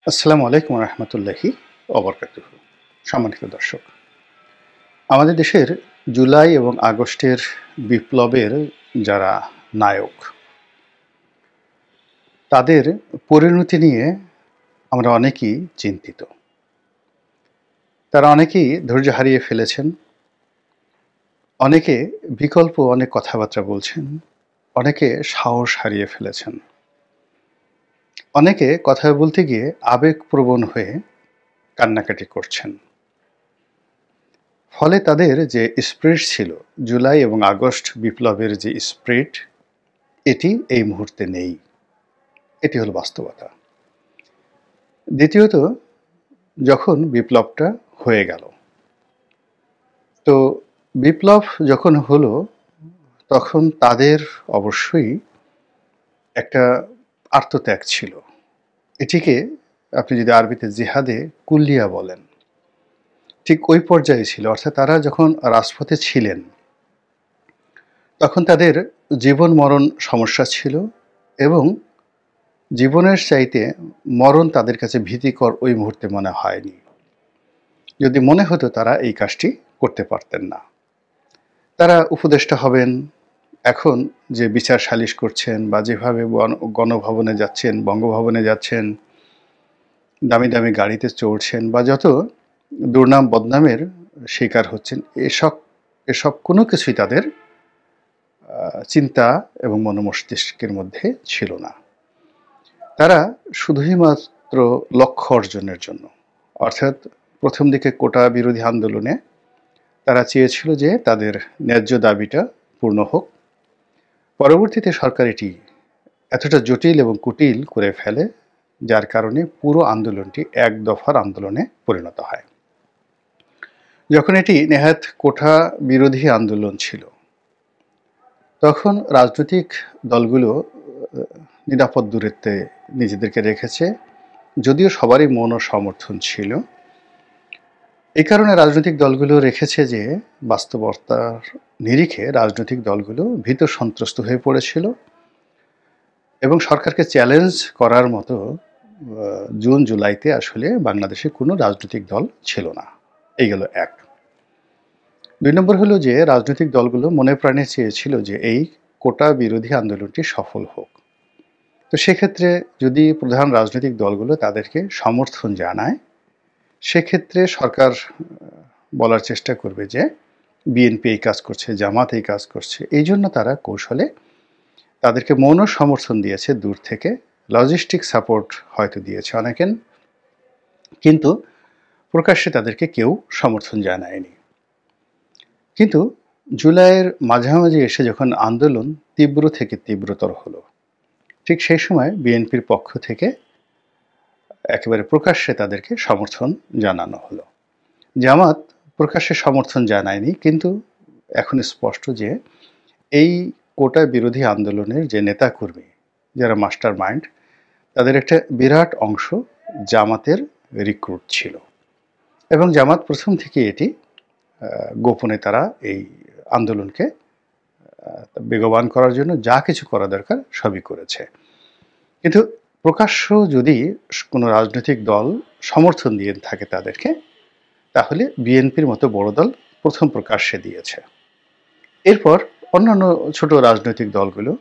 আসসালামু আলাইকুম রহমতুল্লাহি ওবরকাতুহু। সম্মানিত দর্শক, আমাদের দেশের জুলাই এবং আগস্টের বিপ্লবের যারা নায়ক, তাদের পরিণতি নিয়ে আমরা অনেকেই চিন্তিত। তারা অনেকেই ধৈর্য হারিয়ে ফেলেছেন, অনেকে বিকল্প অনেক কথাবার্তা বলছেন, অনেকে সাহস হারিয়ে ফেলেছেন, অনেকে কথা বলতে গিয়ে আবেগপ্রবণ হয়ে কান্নাকাটি করছেন। ফলে তাদের যে স্পিরিট ছিল, জুলাই এবং আগস্ট বিপ্লবের যে স্পিরিট, এটি এই মুহূর্তে নেই। এটি হলো বাস্তবতা। দ্বিতীয়ত, যখন বিপ্লবটা হয়ে গেল, তো বিপ্লব যখন হলো তখন তাদের অবশ্যই একটা আত্মত্যাগ ছিল। এটিকে আপনি যদি আরবিতে জিহাদে কুল্লিয়া বলেন, ঠিক ওই পর্যায়ে ছিল। অর্থাৎ তারা যখন রাজপথে ছিলেন তখন তাদের জীবন মরণ সমস্যা ছিল, এবং জীবনের চাইতে মরণ তাদের কাছে ভীতিকর ওই মুহূর্তে মনে হয়নি। যদি মনে হতো তারা এই কাজটি করতে পারতেন না। তারা উপদেষ্টা হবেন, এখন যে বিচার সালিশ করছেন বা যেভাবে গণভবনে যাচ্ছেন, বঙ্গভবনে যাচ্ছেন, দামি দামি গাড়িতে চড়ছেন বা যত দুর্নাম বদনামের শিকার হচ্ছেন, এসব এসব কোনো কিছুই তাদের চিন্তা এবং মনোমস্তিষ্কের মধ্যে ছিল না। তারা শুধুই মাত্র লক্ষ্য অর্জনের জন্য, অর্থাৎ প্রথম দিকে কোটা বিরোধী আন্দোলনে তারা চেয়েছিল যে তাদের ন্যায্য দাবিটা পূর্ণ হোক। পরবর্তীতে সরকার এটি এতটা জটিল এবং কুটিল করে ফেলে, যার কারণে পুরো আন্দোলনটি এক দফার আন্দোলনে পরিণত হয়। যখন এটি নেহাত কোটা বিরোধী আন্দোলন ছিল, তখন রাজনৈতিক দলগুলো নিরাপদ দূরত্বে নিজেদেরকে রেখেছে, যদিও সবারই মন ও সমর্থন ছিল। এই কারণে রাজনৈতিক দলগুলো রেখেছে যে বাস্তবতার নিরিখে রাজনৈতিক দলগুলো ভীত সন্ত্রস্ত হয়ে পড়েছিল, এবং সরকারকে চ্যালেঞ্জ করার মতো জুন জুলাইতে আসলে বাংলাদেশে কোনো রাজনৈতিক দল ছিল না। এই গেল এক। ২ নম্বর হলো যে রাজনৈতিক দলগুলো মনে প্রাণে চেয়েছিল যে এই কোটা বিরোধী আন্দোলনটি সফল হোক। তো সেক্ষেত্রে যদি প্রধান রাজনৈতিক দলগুলো তাদেরকে সমর্থন জানায়, সেক্ষেত্রে সরকার বলার চেষ্টা করবে যে বিএনপি এই কাজ করছে, জামাত এই কাজ করছে। এই জন্য তারা কৌশলে তাদেরকে মৌন সমর্থন দিয়েছে দূর থেকে, লজিস্টিক সাপোর্ট হয়তো দিয়েছে অনেকেন, কিন্তু প্রকাশ্যে তাদেরকে কেউ সমর্থন জানায়নি। কিন্তু জুলাইয়ের মাঝামাঝি এসে যখন আন্দোলন তীব্র থেকে তীব্রতর হলো, ঠিক সেই সময় বিএনপির পক্ষ থেকে একেবারে প্রকাশ্যে তাদেরকে সমর্থন জানানো হলো। জামাত প্রকাশ্যে সমর্থন জানায়নি, কিন্তু এখন স্পষ্ট যে এই কোটা বিরোধী আন্দোলনের যে নেতাকর্মী, যারা মাস্টার মাইন্ড, তাদের একটা বিরাট অংশ জামাতের রিক্রুট ছিল, এবং জামাত প্রথম থেকে এটি গোপনে তারা এই আন্দোলনকে বেগবান করার জন্য যা কিছু করা দরকার সবই করেছে। কিন্তু প্রকাশ্য যদি কোনো রাজনৈতিক দল সমর্থন দিয়ে থাকে তাদেরকে, তাহলে বিএনপির মতো বড় দল প্রথম প্রকাশ্যে দিয়েছে। এরপর অন্যান্য ছোট রাজনৈতিক দলগুলো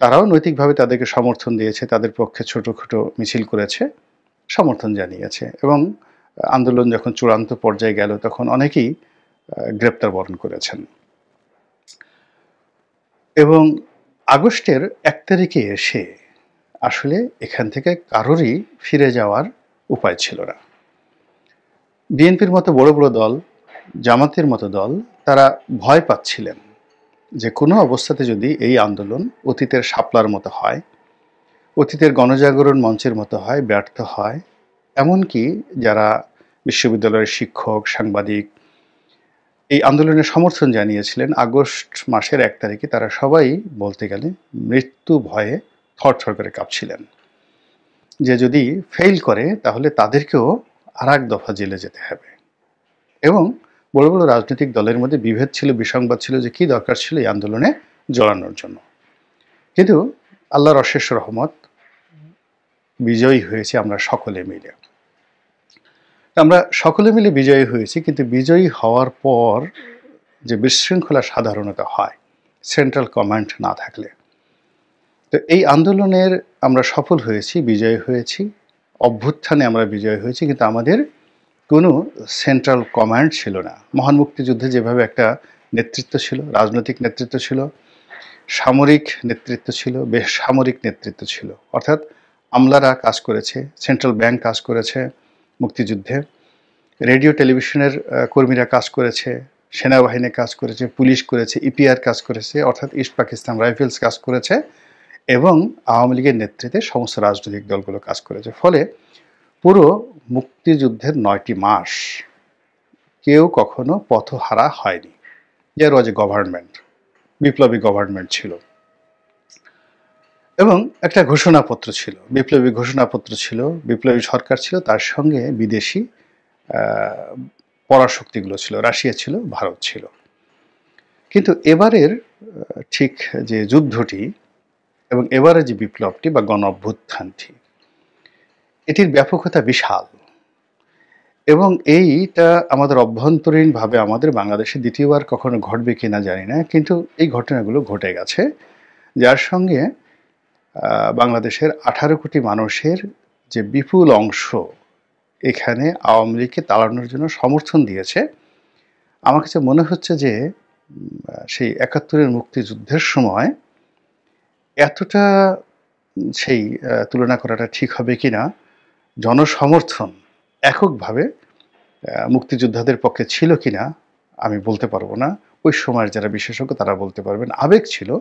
তারাও নৈতিকভাবে তাদেরকে সমর্থন দিয়েছে, তাদের পক্ষে ছোটো মিছিল করেছে, সমর্থন জানিয়েছে, এবং আন্দোলন যখন চূড়ান্ত পর্যায়ে গেল তখন অনেকেই গ্রেপ্তার বরণ করেছেন। এবং আগস্টের ১ তারিখে এসে আসলে এখান থেকে কারোরই ফিরে যাওয়ার উপায় ছিল না। বিএনপির মতো বড় বড় দল, জামাতের মতো দল, তারা ভয় পাচ্ছিলেন যে কোনো অবস্থাতে যদি এই আন্দোলন অতীতের শাপলার মতো হয়, অতীতের গণজাগরণ মঞ্চের মতো হয়, ব্যর্থ হয়, এমনকি যারা বিশ্ববিদ্যালয়ের শিক্ষক, সাংবাদিক এই আন্দোলনের সমর্থন জানিয়েছিলেন, আগস্ট মাসের ১ তারিখে তারা সবাই বলতে গেলে মৃত্যু ভয়ে থরথর করে কাঁপছিলেন যে যদি ফেইল করে তাহলে তাদেরকেও আর এক দফা জেলে যেতে হবে। এবং বড় বড় রাজনৈতিক দলের মধ্যে বিভেদ ছিল, বিসংবাদ ছিল যে কী দরকার ছিল এই আন্দোলনে জড়ানোর জন্য। কিন্তু আল্লাহর অশেষ রহমত, বিজয়ী হয়েছি আমরা সকলে মিলে। আমরা সকলে মিলে বিজয়ী হয়েছি, কিন্তু বিজয়ী হওয়ার পর যে বিশৃঙ্খলা সাধারণত হয় সেন্ট্রাল কমান্ড না থাকলে, তো এই আন্দোলনের আমরা সফল হয়েছি, বিজয়ী হয়েছি, অভ্যুত্থানে আমরা বিজয়ী হয়েছি, কিন্তু আমাদের কোনো সেন্ট্রাল কমান্ড ছিল না। মহান মুক্তিযুদ্ধে যেভাবে একটা নেতৃত্ব ছিল, রাজনৈতিক নেতৃত্ব ছিল, সামরিক নেতৃত্ব ছিল, বেসামরিক নেতৃত্ব ছিল, অর্থাৎ আমলারা কাজ করেছে, সেন্ট্রাল ব্যাংক কাজ করেছে মুক্তিযুদ্ধে, রেডিও টেলিভিশনের কর্মীরা কাজ করেছে, সেনাবাহিনী কাজ করেছে, পুলিশ করেছে, ইপিআর কাজ করেছে, অর্থাৎ ইস্ট পাকিস্তান রাইফেলস কাজ করেছে, এবং আওয়ামী লীগের নেতৃত্বে সমস্ত রাজনৈতিক দলগুলো কাজ করেছে। ফলে পুরো মুক্তিযুদ্ধের 9টি মাস কেউ কখনো পথহারা হয়নি। দেয়ার ওয়াজ এ গভর্নমেন্ট, বিপ্লবী গভর্নমেন্ট ছিল, এবং একটা ঘোষণাপত্র ছিল, বিপ্লবী ঘোষণাপত্র ছিল, বিপ্লবী সরকার ছিল, তার সঙ্গে বিদেশি পরাশক্তিগুলো ছিল, রাশিয়া ছিল, ভারত ছিল। কিন্তু এবারের ঠিক যে যুদ্ধটি এবং এবারে যে বিপ্লবটি বা গণ অভ্যুত্থানটি, এটির ব্যাপকতা বিশাল, এবং এইটা আমাদের অভ্যন্তরীণভাবে আমাদের বাংলাদেশে দ্বিতীয়বার কখনো ঘটবে কিনা জানি না, কিন্তু এই ঘটনাগুলো ঘটে গেছে, যার সঙ্গে বাংলাদেশের 18 কোটি মানুষের যে বিপুল অংশ এখানে আওয়ামী লীগকে তাড়ানোর জন্য সমর্থন দিয়েছে। আমার কাছে মনে হচ্ছে যে সেই 71-এর মুক্তিযুদ্ধের সময় এতটা সেই তুলনা করাটা ঠিক হবে কিনা, জনসমর্থন এককভাবে মুক্তিযোদ্ধাদের পক্ষে ছিল কিনা আমি বলতে পারবো না। ওই সময়ের যারা বিশেষজ্ঞ তারা বলতে পারবেন। আবেগ ছিল,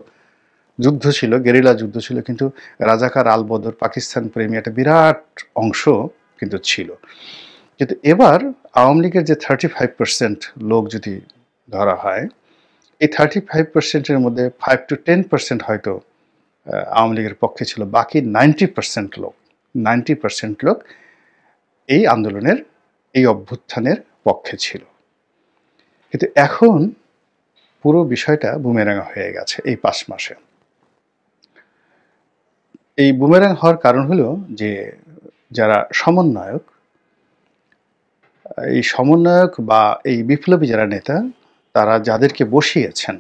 যুদ্ধ ছিল, গেরিলা যুদ্ধ ছিল, কিন্তু রাজাকার আলবদর পাকিস্তান প্রেমী একটা বিরাট অংশ কিন্তু ছিল। কিন্তু এবার আওয়ামী লীগের যে 35% লোক যদি ধরা হয়, এই 35%-এর মধ্যে 5 to 10% হয়তো আওয়ামী লীগের পক্ষে ছিল, বাকি 90% লোক এই আন্দোলনের, এই অভ্যুত্থানের পক্ষে ছিল। কিন্তু এখন পুরো বিষয়টা বুমেরাং হয়ে গেছে এই 5 মাসে। এই বুমেরাং হওয়ার কারণ হলো যে যারা সমন্বয়ক, এই সমন্বয়ক বা এই বিপ্লবী যারা নেতা, তারা যাদেরকে বসিয়েছেন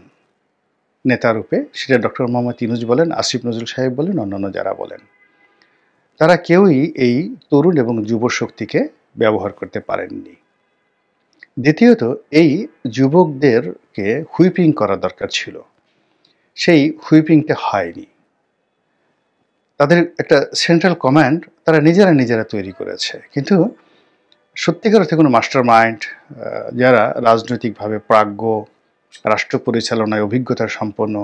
নেতারূপে, সেটা ডক্টর মোহাম্মদ ইউনূস বলেন, আসিফ নজরুল সাহেব বলেন, অন্যান্য যারা বলেন, তারা কেউই এই তরুণ এবং যুব শক্তিকে ব্যবহার করতে পারেননি। দ্বিতীয়ত, এই যুবকদেরকে হুইপিং করা দরকার ছিল, সেই হুইপিংটা হয়নি। তাদের একটা সেন্ট্রাল কমান্ড তারা নিজেরা তৈরি করেছে, কিন্তু সত্যিকার অর্থে কোনো মাস্টার মাইন্ড, যারা রাজনৈতিকভাবে প্রাজ্ঞ, রাষ্ট্র পরিচালনায় অভিজ্ঞতা সম্পন্ন,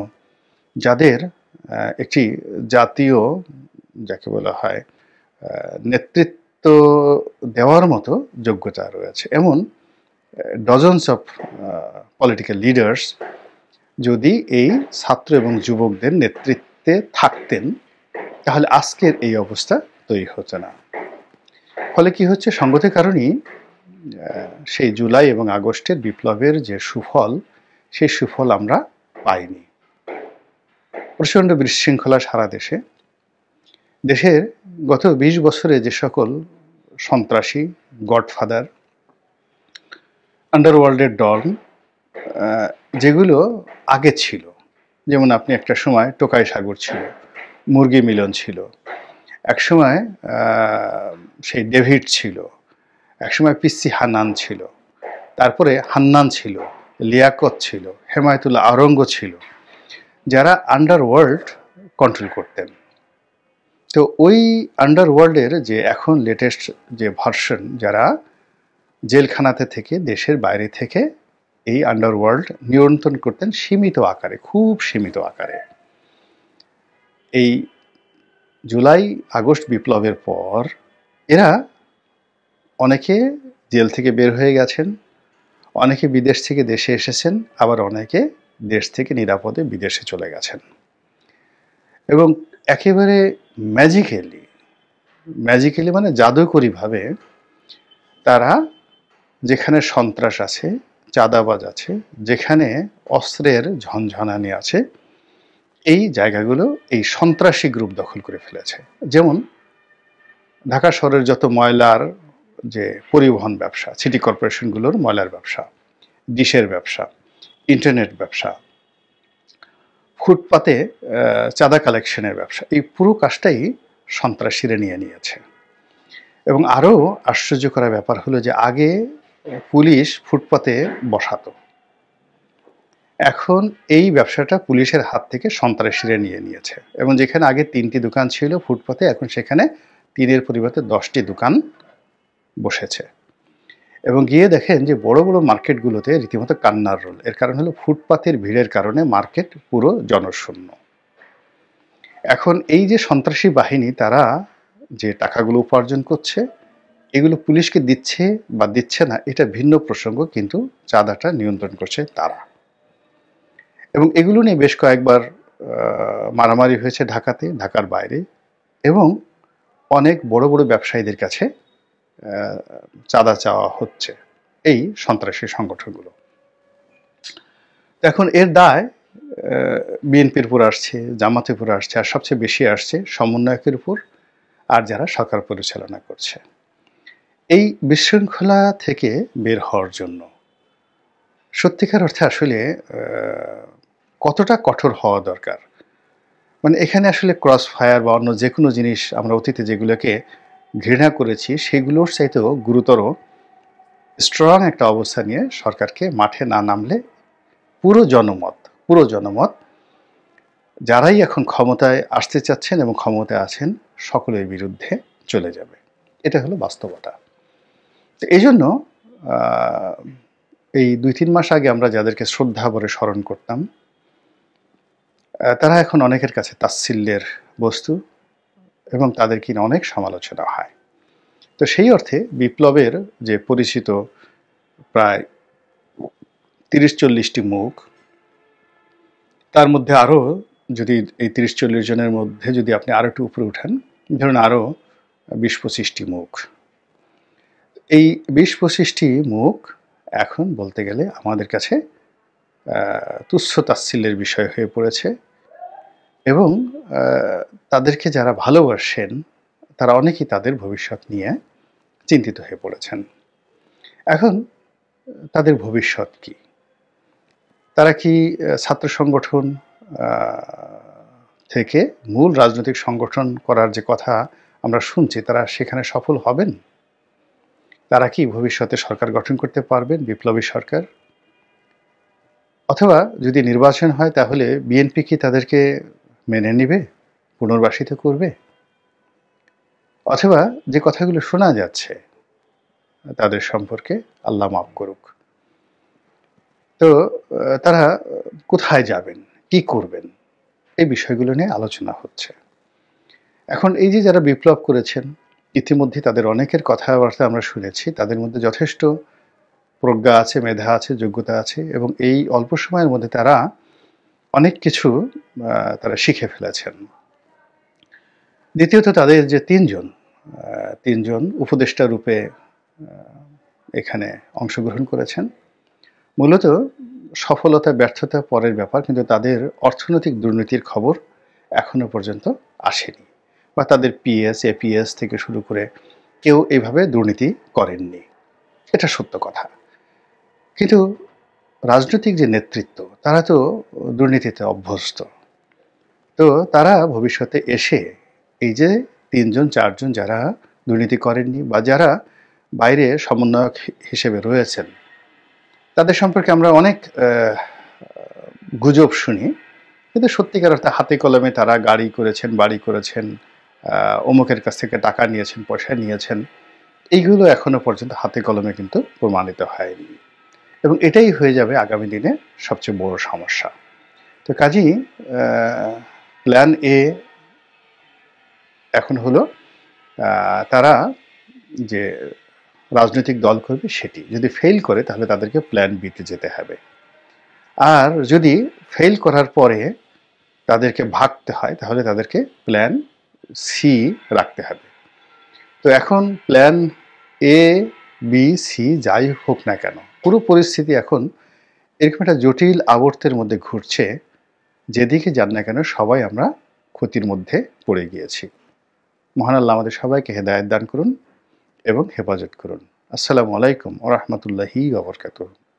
যাদের একটি জাতীয়, যাকে বলা হয়, নেতৃত্ব দেওয়ার মতো যোগ্যতা রয়েছে, এমন ডজনস অফ পলিটিক্যাল লিডার্স যদি এই ছাত্র এবং যুবকদের নেতৃত্বে থাকতেন, তাহলে আজকের এই অবস্থা তৈরি হতো না। ফলে কি হচ্ছে, সঙ্গত কারণেই সেই জুলাই এবং আগস্টের বিপ্লবের যে সুফল, সেই সুফল আমরা পাইনি। প্রচণ্ড বিশৃঙ্খলা সারা দেশে, দেশের গত 20 বছরে যে সকল সন্ত্রাসী, গডফাদার, আন্ডারওয়ার্ল্ডের ডন যেগুলো আগে ছিল, যেমন আপনি একটা সময় টোকাই সাগর ছিল, মুরগি মিলন ছিল, একসময় সেই ডেভিড ছিল, একসময় পিসি হান্নান ছিল, তারপরে হান্নান ছিল, লিয়াকত ছিল, হেমায়েতুল্লাহ আওরঙ্গ ছিল, যারা আন্ডারওয়ার্ল্ড কন্ট্রোল করতেন। তো ওই আন্ডারওয়ার্ল্ডের যে এখন লেটেস্ট যে ভার্সন, যারা জেলখানাতে থেকে, দেশের বাইরে থেকে এই আন্ডারওয়ার্ল্ড নিয়ন্ত্রণ করতেন সীমিত আকারে, খুব সীমিত আকারে। এই জুলাই আগস্ট বিপ্লবের পর এরা অনেকে জেল থেকে বের হয়ে গেছেন, অনেকে বিদেশ থেকে দেশে এসেছেন, আবার অনেকে দেশ থেকে নিরাপদে বিদেশে চলে গেছেন, এবং একেবারে ম্যাজিক্যালি মানে জাদুকরীভাবে তারা যেখানে সন্ত্রাস আছে, চাঁদাবাজ আছে, যেখানে অস্ত্রের ঝনঝনানি আছে, এই জায়গাগুলো এই সন্ত্রাসী গ্রুপ দখল করে ফেলেছে। যেমন ঢাকা শহরের যত ময়লার যে পরিবহন ব্যবসা, সিটি কর্পোরেশনগুলোর ময়লার ব্যবসা, ডিশের ব্যবসা, ইন্টারনেট ব্যবসা, ফুটপাতে চাঁদা কালেকশনের ব্যবসা, এই পুরো কাজটাই সন্ত্রাসীরা নিয়ে নিয়েছে। এবং আরও আশ্চর্য করা ব্যাপার হলো যে আগে পুলিশ ফুটপাতে বসাতো, এখন এই ব্যবসাটা পুলিশের হাত থেকে সন্ত্রাসীরা নিয়ে নিয়েছে। এবং যেখানে আগে 3টি দোকান ছিল ফুটপাতে, এখন সেখানে 3-এর পরিবর্তে 10টি দোকান বসেছে। এবং গিয়ে দেখেন যে বড় বড় মার্কেটগুলোতে রীতিমতো কান্নার রোল। এর কারণ হলো ফুটপাতের ভিড়ের কারণে মার্কেট পুরো জনশূন্য। এখন এই যে সন্ত্রাসী বাহিনী তারা যে টাকাগুলো উপার্জন করছে, এগুলো পুলিশকে দিচ্ছে বা দিচ্ছে না এটা ভিন্ন প্রসঙ্গ, কিন্তু চাঁদাটা নিয়ন্ত্রণ করছে তারা। এবং এগুলো নিয়ে বেশ কয়েকবার মারামারি হয়েছে ঢাকাতে, ঢাকার বাইরে, এবং অনেক বড় বড় ব্যবসায়ীদের কাছে চাঁদা চাওয়া হচ্ছে এই সন্ত্রাসী সংগঠনগুলো। এখন এর দায় বিএনপির উপর আসছে, জামাতের উপর আসছে, আর সবচেয়ে বেশি আসছে সমন্বয়কের উপর আর যারা সরকার পরিচালনা করছে। এই বিশৃঙ্খলা থেকে বের হওয়ার জন্য সত্যিকার অর্থে আসলে কতটা কঠোর হওয়া দরকার। মানে এখানে আসলে ক্রস ফায়ার বা অন্য যে কোনো জিনিস আমরা অতীতে যেগুলোকে ঘৃণা করেছি সেগুলোর চাইতেও গুরুতর স্ট্রং একটা অবস্থা নিয়ে সরকারকে মাঠে না নামলে পুরো জনমত যারাই এখন ক্ষমতায় আসতে চাচ্ছেন এবং ক্ষমতায় আছেন সকলের বিরুদ্ধে চলে যাবে। এটা হলো বাস্তবতা। তো এই জন্য এই 2-3 মাস আগে আমরা যাদেরকে শ্রদ্ধা ভরে স্মরণ করতাম, তারা এখন অনেকের কাছে তাচ্ছিল্যের বস্তু এবং তাদেরকে নিয়ে অনেক সমালোচনা হয়। তো সেই অর্থে বিপ্লবের যে পরিচিত প্রায় 30-40টি মুখ, তার মধ্যে আরও যদি এই 30-40 জনের মধ্যে যদি আপনি আরও একটু উপরে উঠান, ধরুন আরও 20-25টি মুখ, এই 20-25টি মুখ এখন বলতে গেলে আমাদের কাছে তুচ্ছ তাচ্ছিল্যের বিষয় হয়ে পড়েছে। এবং তাদেরকে যারা ভালোবাসেন তারা অনেকেই তাদের ভবিষ্যৎ নিয়ে চিন্তিত হয়ে পড়েছেন। এখন তাদের ভবিষ্যৎ কি? তারা কি ছাত্র সংগঠন থেকে মূল রাজনৈতিক সংগঠন করার যে কথা আমরা শুনছি, তারা সেখানে সফল হবেন? তারা কি ভবিষ্যতে সরকার গঠন করতে পারবেন, বিপ্লবী সরকার? অথবা যদি নির্বাচন হয় তাহলে বিএনপি কি তাদেরকে মেনে নেবে, পুনর্বাসিত করবে? অথবা যে কথাগুলো শোনা যাচ্ছে তাদের সম্পর্কে, আল্লাহ মাফ করুক, তো তারা কোথায় যাবেন, কি করবেন, এই বিষয়গুলো নিয়ে আলোচনা হচ্ছে। এখন এই যে যারা বিপ্লব করেছেন, ইতিমধ্যে তাদের অনেকের কথাবার্তা আমরা শুনেছি, তাদের মধ্যে যথেষ্ট প্রজ্ঞা আছে, মেধা আছে, যোগ্যতা আছে, এবং এই অল্প সময়ের মধ্যে তারা অনেক কিছু তারা শিখে ফেলেছেন। দ্বিতীয়ত তাদের যে তিনজন উপদেষ্টা রূপে এখানে অংশগ্রহণ করেছেন, মূলত সফলতা ব্যর্থতা পরের ব্যাপার, কিন্তু তাদের অর্থনৈতিক দুর্নীতির খবর এখনো পর্যন্ত আসেনি, বা তাদের পিএস এপিএস থেকে শুরু করে কেউ এইভাবে দুর্নীতি করেননি, এটা সত্য কথা। কিন্তু রাজনৈতিক যে নেতৃত্ব তারা তো দুর্নীতিতে অভ্যস্ত। তো তারা ভবিষ্যতে এসে এই যে 3-4জন যারা দুর্নীতি করেননি বা যারা বাইরে সমন্বয়ক হিসেবে রয়েছেন, তাদের সম্পর্কে আমরা অনেক গুজব শুনি, কিন্তু সত্যিকার অর্থে হাতে কলমে তারা গাড়ি করেছেন, বাড়ি করেছেন, অমুকের কাছ থেকে টাকা নিয়েছেন, পয়সা নিয়েছেন, এইগুলো এখনো পর্যন্ত হাতে কলমে কিন্তু প্রমাণিত হয়নি। এবং এটাই হয়ে যাবে আগামী দিনে সবচেয়ে বড় সমস্যা। তো কাজেই প্ল্যান এ এখন হলো তারা যে রাজনৈতিক দল করবে সেটি যদি ফেল করে তাহলে তাদেরকে প্ল্যান বিতে যেতে হবে। আর যদি ফেল করার পরে তাদেরকে ভাগতে হয় তাহলে তাদেরকে প্ল্যান সি রাখতে হবে। তো এখন প্ল্যান এ বি সি যাই হোক না কেন, পুরো পরিস্থিতি এখন এরকম একটা জটিল আবর্তের মধ্যে ঘুরছে, যেদিকে যান না কেন সবাই আমরা ক্ষতির মধ্যে পড়ে গিয়েছি। মহান আল্লাহ আমাদের সবাইকে হেদায়েত দান করুন এবং হেফাজত করুন। আসসালামু আলাইকুম ওয়া রাহমাতুল্লাহি ওয়া বারাকাতুহু।